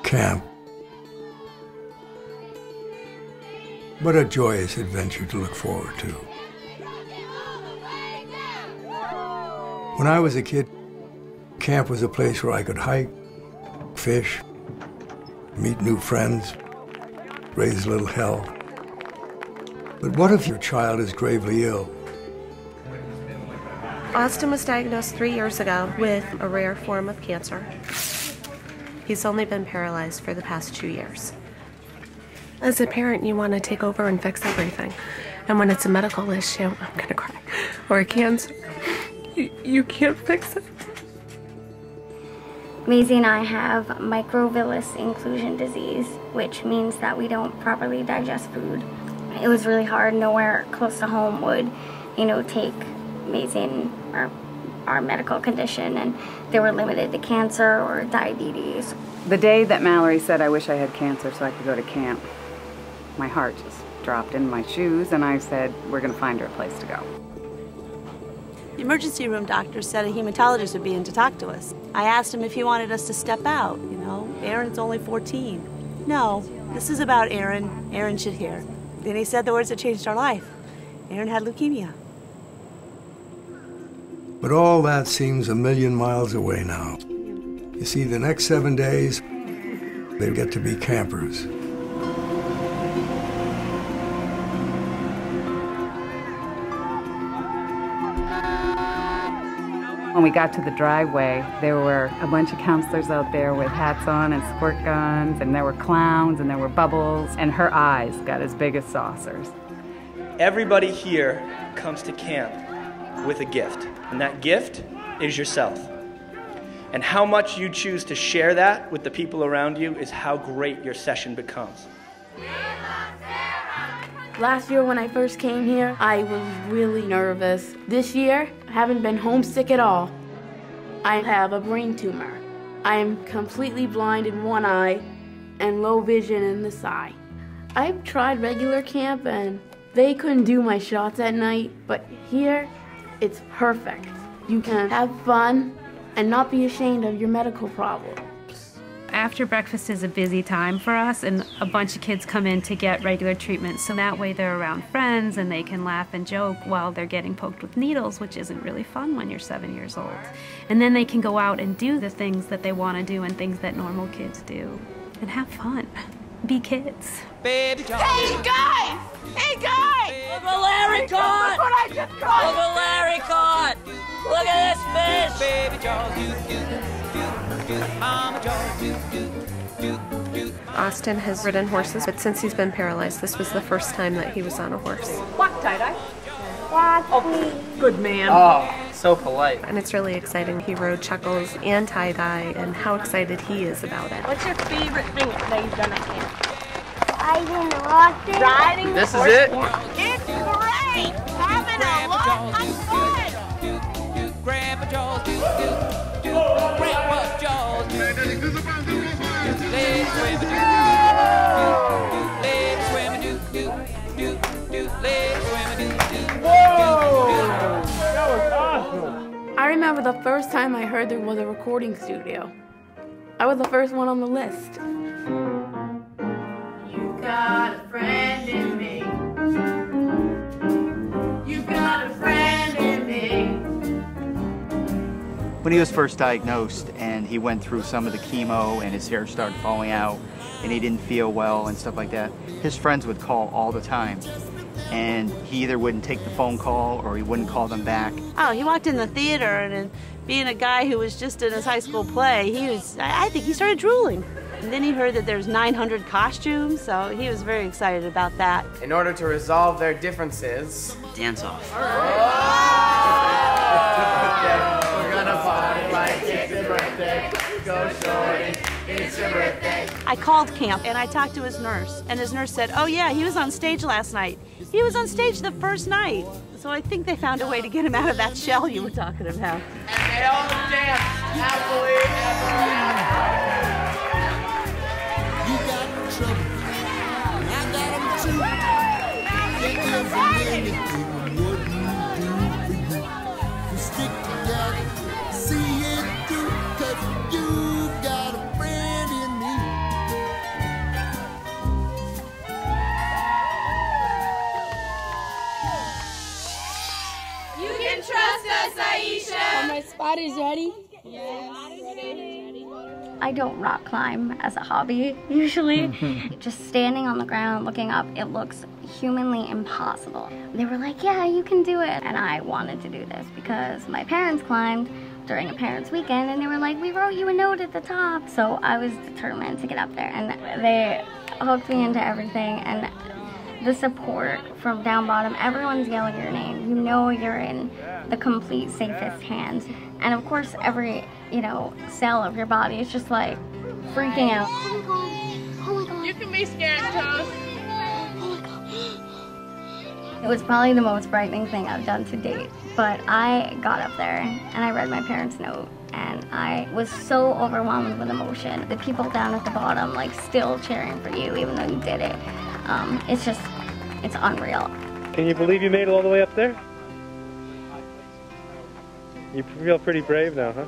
Camp. What a joyous adventure to look forward to. When I was a kid, camp was a place where I could hike, fish, meet new friends, raise a little hell. But what if your child is gravely ill? Austin was diagnosed 3 years ago with a rare form of cancer. He's only been paralyzed for the past 2 years. As a parent, you want to take over and fix everything. And when it's a medical issue, I'm gonna cry, or a cancer, you can't fix it. Maisie and I have microvillus inclusion disease, which means that we don't properly digest food. It was really hard. Nowhere close to home would, take Maisie and our medical condition, and they were limited to cancer or diabetes. The day that Mallory said, "I wish I had cancer so I could go to camp," my heart just dropped in my shoes, and I said, "We're going to find her a place to go." The emergency room doctor said a hematologist would be in to talk to us. I asked him if he wanted us to step out. Aaron's only 14. No, this is about Aaron. Aaron should hear. Then he said the words that changed our life. Aaron had leukemia. But all that seems a million miles away now. You see, the next 7 days, they get to be campers. When we got to the driveway, there were a bunch of counselors out there with hats on and squirt guns, and there were clowns, and there were bubbles, and her eyes got as big as saucers. Everybody here comes to camp with a gift, and that gift is yourself. And how much you choose to share that with the people around you is how great your session becomes. Last year when I first came here, I was really nervous. This year, I haven't been homesick at all. I have a brain tumor. I am completely blind in one eye and low vision in this eye. I've tried regular camp and they couldn't do my shots at night, but here, it's perfect. You can have fun and not be ashamed of your medical problems. After breakfast is a busy time for us, and a bunch of kids come in to get regular treatment, so that way they're around friends and they can laugh and joke while they're getting poked with needles, which isn't really fun when you're 7 years old. And then they can go out and do the things that they want to do and things that normal kids do, and have fun. Be kids. Baby John. Hey guys! Hey guys! Look what Larry caught! Look what I just caught! Look what Larry caught! Look at this fish! Baby John, Mama John, Austin has ridden horses, but since he's been paralyzed, this was the first time that he was on a horse. Walk, tie-dye. Walk, oh, good man. Oh, so polite. And it's really exciting. He rode Chuckles and tie-dye, and how excited he is about it. What's your favorite thing that you've done at camp? Riding the horses. Riding This the is horse. it? It's great! Having a lot of fun! Grandpa Jaws, Grandpa Jaws, Lady swimming, lady swimming, lady swimming, Whoa! That was awesome! I remember the first time I heard there was a recording studio. I was the first one on the list. You got a friend in me. You got a friend in me. When he was first diagnosed and he went through some of the chemo and his hair started falling out and he didn't feel well and stuff like that, his friends would call all the time. And he either wouldn't take the phone call or he wouldn't call them back. Oh, he walked in the theater and being a guy who was just in his high school play, I think he started drooling. And then he heard that there's 900 costumes, so he was very excited about that. In order to resolve their differences, dance off. We're gonna party like it's your birthday. Go shorty, it's your birthday. I called camp and I talked to his nurse, and his nurse said, oh yeah, he was on stage last night. He was on stage the first night. So I think they found a way to get him out of that shell you were talking about. And they all dance happily ever after. You got trouble, I got them too. Can't live for anything what you do for you. We stick together, see it through, 'cause you got a friend in me. Alright, Spotty's ready? Yes, ready. I don't rock climb as a hobby, usually. Just standing on the ground looking up, it looks humanly impossible. They were like, yeah, you can do it. And I wanted to do this because my parents climbed during a parents' weekend, and they were like, we wrote you a note at the top. So I was determined to get up there, and they hooked me into everything. And the support from down bottom, everyone's yelling your name. You know you're in the complete safest hands. And of course, every, cell of your body is just like freaking out. Oh my God. You can be scared, Toast. It was probably the most frightening thing I've done to date. But I got up there and I read my parents' note, and I was so overwhelmed with emotion. The people down at the bottom, like, still cheering for you even though you did it. It's unreal. Can you believe you made it all the way up there? You feel pretty brave now, huh?